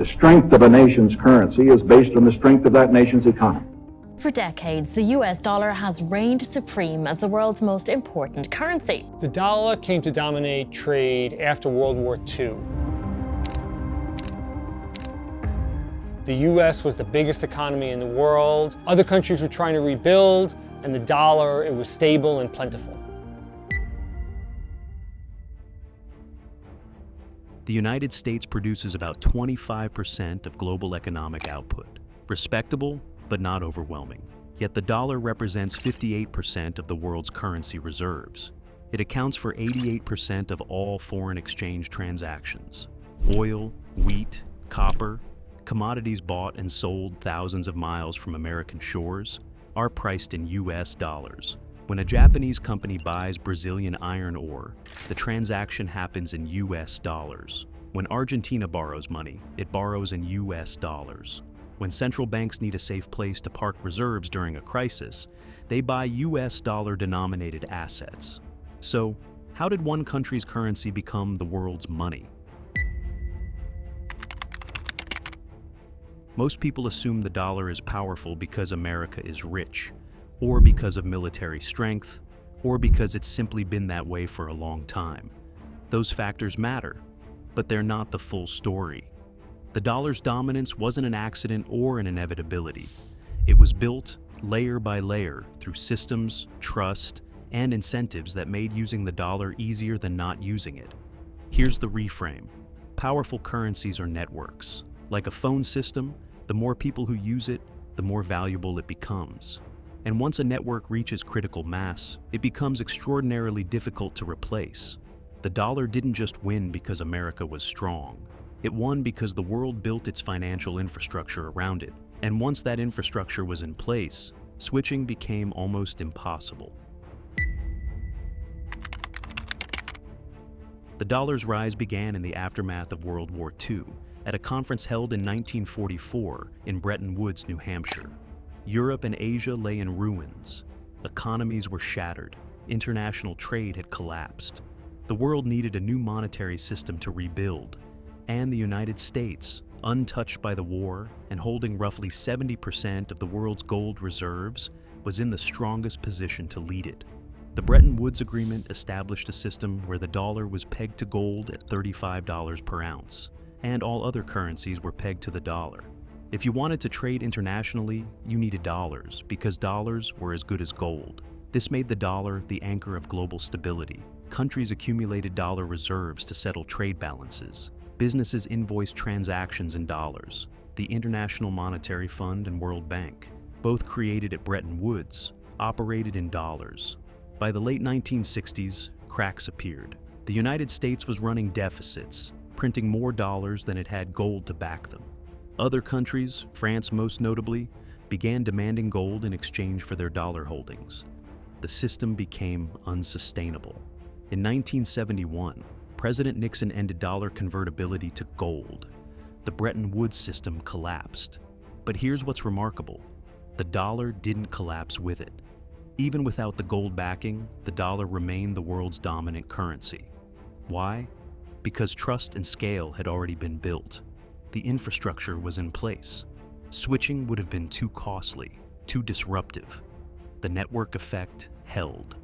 The strength of a nation's currency is based on the strength of that nation's economy. For decades, the US dollar has reigned supreme as the world's most important currency. The dollar came to dominate trade after World War II. The US was the biggest economy in the world. Other countries were trying to rebuild, and the dollar, it was stable and plentiful. The United States produces about 25% of global economic output. Respectable, but not overwhelming. Yet the dollar represents 58% of the world's currency reserves. It accounts for 88% of all foreign exchange transactions. Oil, wheat, copper, commodities bought and sold thousands of miles from American shores are priced in US dollars. When a Japanese company buys Brazilian iron ore, the transaction happens in US dollars. When Argentina borrows money, it borrows in US dollars. When central banks need a safe place to park reserves during a crisis, they buy US dollar-denominated assets. So, how did one country's currency become the world's money? Most people assume the dollar is powerful because America is rich, or because of military strength, or because it's simply been that way for a long time. Those factors matter, but they're not the full story. The dollar's dominance wasn't an accident or an inevitability. It was built layer by layer through systems, trust, and incentives that made using the dollar easier than not using it. Here's the reframe. Powerful currencies are networks. Like a phone system, the more people who use it, the more valuable it becomes. And once a network reaches critical mass, it becomes extraordinarily difficult to replace. The dollar didn't just win because America was strong. It won because the world built its financial infrastructure around it. And once that infrastructure was in place, switching became almost impossible. The dollar's rise began in the aftermath of World War II, at a conference held in 1944 in Bretton Woods, New Hampshire. Europe and Asia lay in ruins. Economies were shattered. International trade had collapsed. The world needed a new monetary system to rebuild, and the United States, untouched by the war and holding roughly 70% of the world's gold reserves, was in the strongest position to lead it. The Bretton Woods Agreement established a system where the dollar was pegged to gold at $35 per ounce, and all other currencies were pegged to the dollar. If you wanted to trade internationally, you needed dollars, because dollars were as good as gold. This made the dollar the anchor of global stability. Countries accumulated dollar reserves to settle trade balances. Businesses invoiced transactions in dollars. The International Monetary Fund and World Bank, both created at Bretton Woods, operated in dollars. By the late 1960s, cracks appeared. The United States was running deficits, printing more dollars than it had gold to back them. Other countries, France most notably, began demanding gold in exchange for their dollar holdings. The system became unsustainable. In 1971, President Nixon ended dollar convertibility to gold. The Bretton Woods system collapsed. But here's what's remarkable. The dollar didn't collapse with it. Even without the gold backing, the dollar remained the world's dominant currency. Why? Because trust and scale had already been built. The infrastructure was in place. Switching would have been too costly, too disruptive. The network effect held.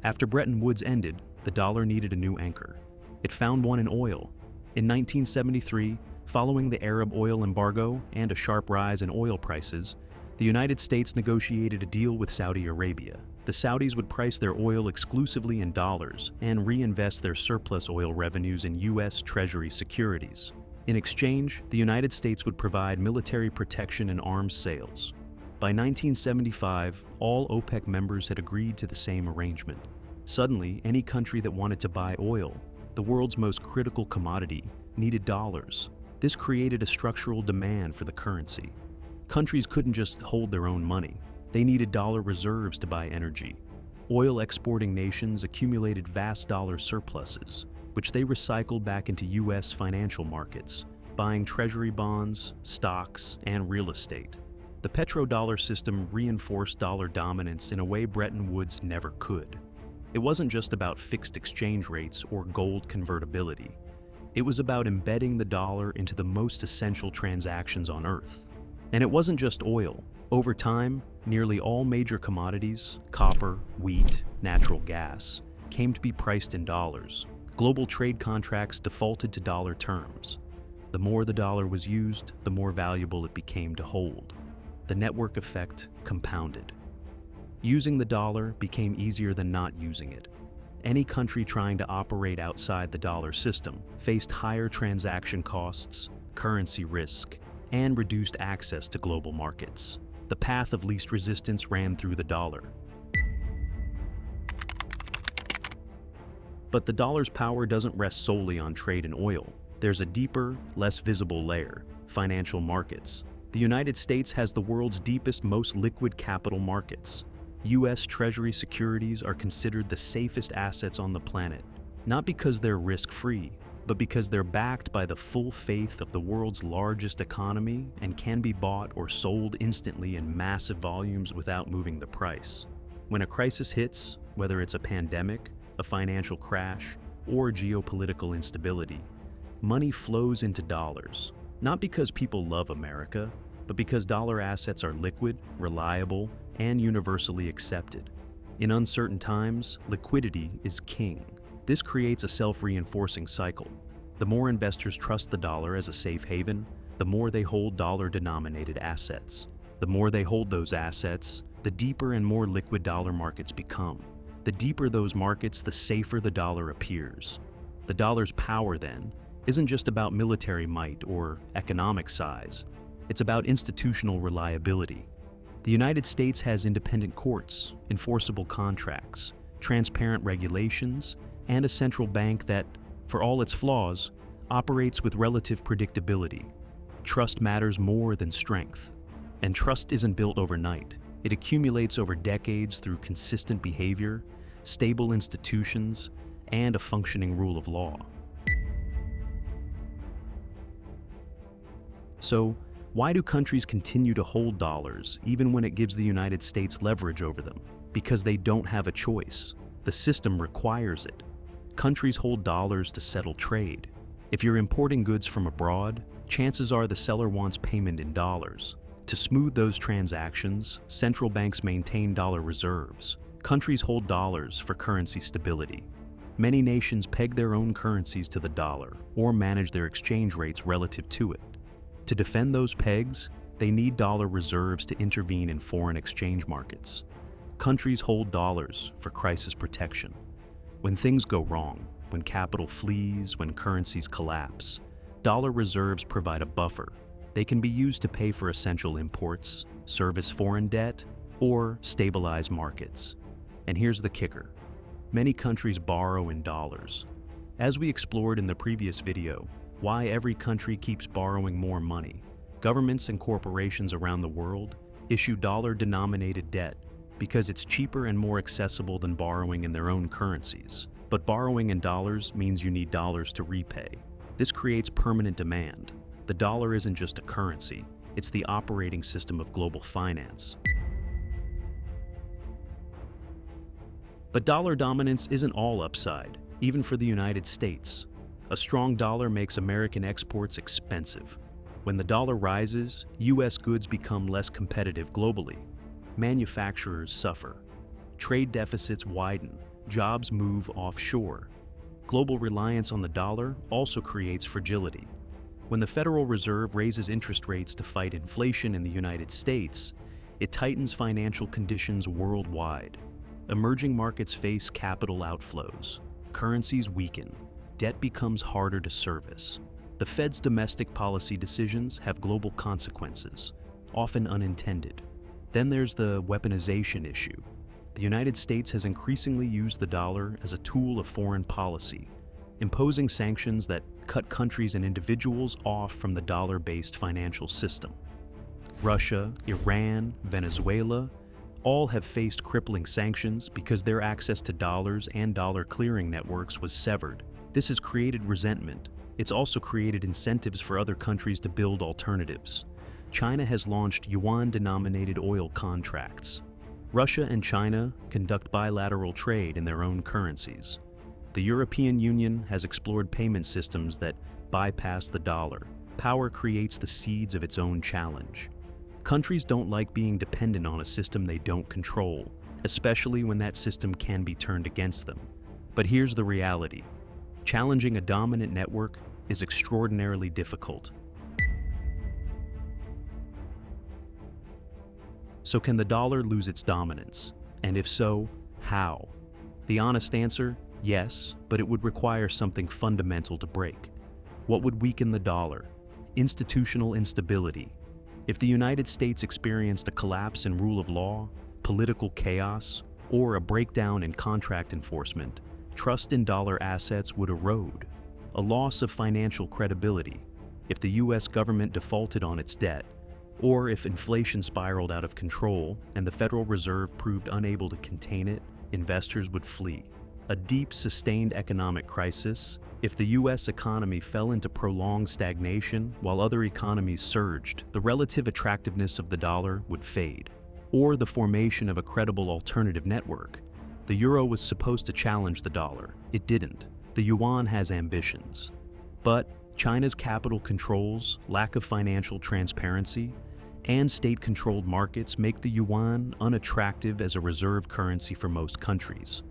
After Bretton Woods ended, the dollar needed a new anchor. It found one in oil. In 1973, following the Arab oil embargo and a sharp rise in oil prices, the United States negotiated a deal with Saudi Arabia. The Saudis would price their oil exclusively in dollars and reinvest their surplus oil revenues in U.S. Treasury securities. In exchange, the United States would provide military protection and arms sales. By 1975, all OPEC members had agreed to the same arrangement. Suddenly, any country that wanted to buy oil, the world's most critical commodity, needed dollars. This created a structural demand for the currency. Countries couldn't just hold their own money. They needed dollar reserves to buy energy. Oil exporting nations accumulated vast dollar surpluses, which they recycled back into U.S. financial markets, buying treasury bonds, stocks, and real estate. The petrodollar system reinforced dollar dominance in a way Bretton Woods never could. It wasn't just about fixed exchange rates or gold convertibility. It was about embedding the dollar into the most essential transactions on Earth. And it wasn't just oil. Over time, nearly all major commodities, copper, wheat, natural gas, came to be priced in dollars. Global trade contracts defaulted to dollar terms. The more the dollar was used, the more valuable it became to hold. The network effect compounded. Using the dollar became easier than not using it. Any country trying to operate outside the dollar system faced higher transaction costs, currency risk, and reduced access to global markets. The path of least resistance ran through the dollar. But the dollar's power doesn't rest solely on trade in oil. There's a deeper, less visible layer: financial markets. The United States has the world's deepest, most liquid capital markets. U.S. Treasury securities are considered the safest assets on the planet, not because they're risk-free, but because they're backed by the full faith of the world's largest economy and can be bought or sold instantly in massive volumes without moving the price. When a crisis hits, whether it's a pandemic, a financial crash, or geopolitical instability, money flows into dollars, not because people love America, but because dollar assets are liquid, reliable, and universally accepted. In uncertain times, liquidity is king. This creates a self-reinforcing cycle. The more investors trust the dollar as a safe haven, the more they hold dollar-denominated assets. The more they hold those assets, the deeper and more liquid dollar markets become. The deeper those markets, the safer the dollar appears. The dollar's power, then, isn't just about military might or economic size. It's about institutional reliability. The United States has independent courts, enforceable contracts, transparent regulations, and a central bank that, for all its flaws, operates with relative predictability. Trust matters more than strength. And trust isn't built overnight. It accumulates over decades through consistent behavior, stable institutions, and a functioning rule of law. So, why do countries continue to hold dollars even when it gives the United States leverage over them? Because they don't have a choice. The system requires it. Countries hold dollars to settle trade. If you're importing goods from abroad, chances are the seller wants payment in dollars. To smooth those transactions, central banks maintain dollar reserves. Countries hold dollars for currency stability. Many nations peg their own currencies to the dollar or manage their exchange rates relative to it. To defend those pegs, they need dollar reserves to intervene in foreign exchange markets. Countries hold dollars for crisis protection. When things go wrong, when capital flees, when currencies collapse, dollar reserves provide a buffer. They can be used to pay for essential imports, service foreign debt, or stabilize markets. And here's the kicker: many countries borrow in dollars. As we explored in the previous video, why every country keeps borrowing more money. Governments and corporations around the world issue dollar-denominated debt because it's cheaper and more accessible than borrowing in their own currencies. But borrowing in dollars means you need dollars to repay. This creates permanent demand. The dollar isn't just a currency, it's the operating system of global finance. But dollar dominance isn't all upside, even for the United States. A strong dollar makes American exports expensive. When the dollar rises, U.S. goods become less competitive globally. Manufacturers suffer. Trade deficits widen. Jobs move offshore. Global reliance on the dollar also creates fragility. When the Federal Reserve raises interest rates to fight inflation in the United States, it tightens financial conditions worldwide. Emerging markets face capital outflows. Currencies weaken. Debt becomes harder to service. The Fed's domestic policy decisions have global consequences, often unintended. Then there's the weaponization issue. The United States has increasingly used the dollar as a tool of foreign policy, imposing sanctions that cut countries and individuals off from the dollar-based financial system. Russia, Iran, Venezuela, all have faced crippling sanctions because their access to dollars and dollar clearing networks was severed. This has created resentment. It's also created incentives for other countries to build alternatives. China has launched yuan-denominated oil contracts. Russia and China conduct bilateral trade in their own currencies. The European Union has explored payment systems that bypass the dollar. Power creates the seeds of its own challenge. Countries don't like being dependent on a system they don't control, especially when that system can be turned against them. But here's the reality. Challenging a dominant network is extraordinarily difficult. So can the dollar lose its dominance? And if so, how? The honest answer, yes, but it would require something fundamental to break. What would weaken the dollar? Institutional instability. If the United States experienced a collapse in rule of law, political chaos, or a breakdown in contract enforcement, trust in dollar assets would erode. A loss of financial credibility. If the U.S. government defaulted on its debt, or if inflation spiraled out of control and the Federal Reserve proved unable to contain it, investors would flee. A deep, sustained economic crisis. If the U.S. economy fell into prolonged stagnation while other economies surged, the relative attractiveness of the dollar would fade. Or the formation of a credible alternative network. The euro was supposed to challenge the dollar. It didn't. The yuan has ambitions. But China's capital controls, lack of financial transparency, and state-controlled markets make the yuan unattractive as a reserve currency for most countries.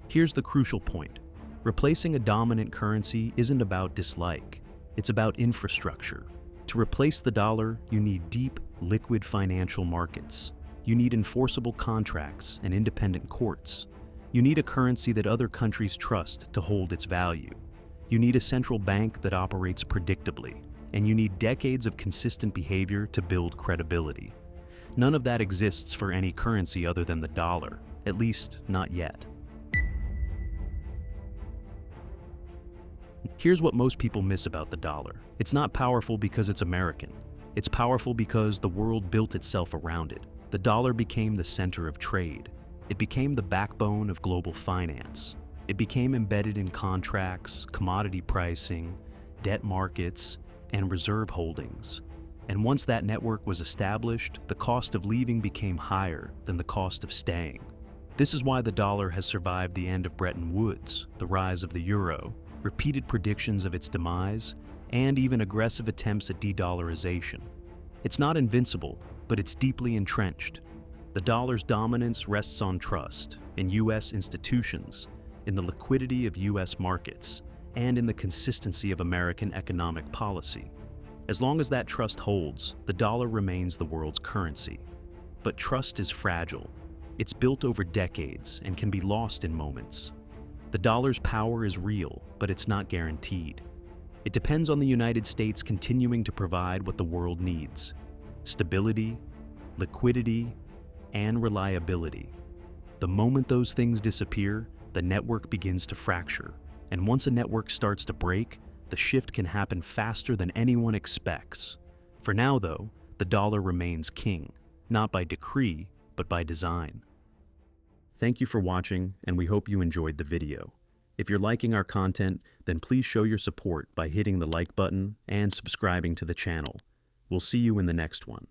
Here's the crucial point. Replacing a dominant currency isn't about dislike. It's about infrastructure. To replace the dollar, you need deep, liquid financial markets. You need enforceable contracts and independent courts. You need a currency that other countries trust to hold its value. You need a central bank that operates predictably, and you need decades of consistent behavior to build credibility. None of that exists for any currency other than the dollar, at least not yet. Here's what most people miss about the dollar. It's not powerful because it's American. It's powerful because the world built itself around it. The dollar became the center of trade. It became the backbone of global finance. It became embedded in contracts, commodity pricing, debt markets, and reserve holdings. And once that network was established, the cost of leaving became higher than the cost of staying. This is why the dollar has survived the end of Bretton Woods, the rise of the euro, repeated predictions of its demise, and even aggressive attempts at de-dollarization. It's not invincible, but it's deeply entrenched. The dollar's dominance rests on trust in U.S. institutions, in the liquidity of U.S. markets, and in the consistency of American economic policy. As long as that trust holds, the dollar remains the world's currency. But trust is fragile. It's built over decades and can be lost in moments. The dollar's power is real, but it's not guaranteed. It depends on the United States continuing to provide what the world needs: stability, liquidity, and reliability. The moment those things disappear, the network begins to fracture. And once a network starts to break, the shift can happen faster than anyone expects. For now, though, the dollar remains king, not by decree, but by design. Thank you for watching, and we hope you enjoyed the video. If you're liking our content, then please show your support by hitting the like button and subscribing to the channel. We'll see you in the next one.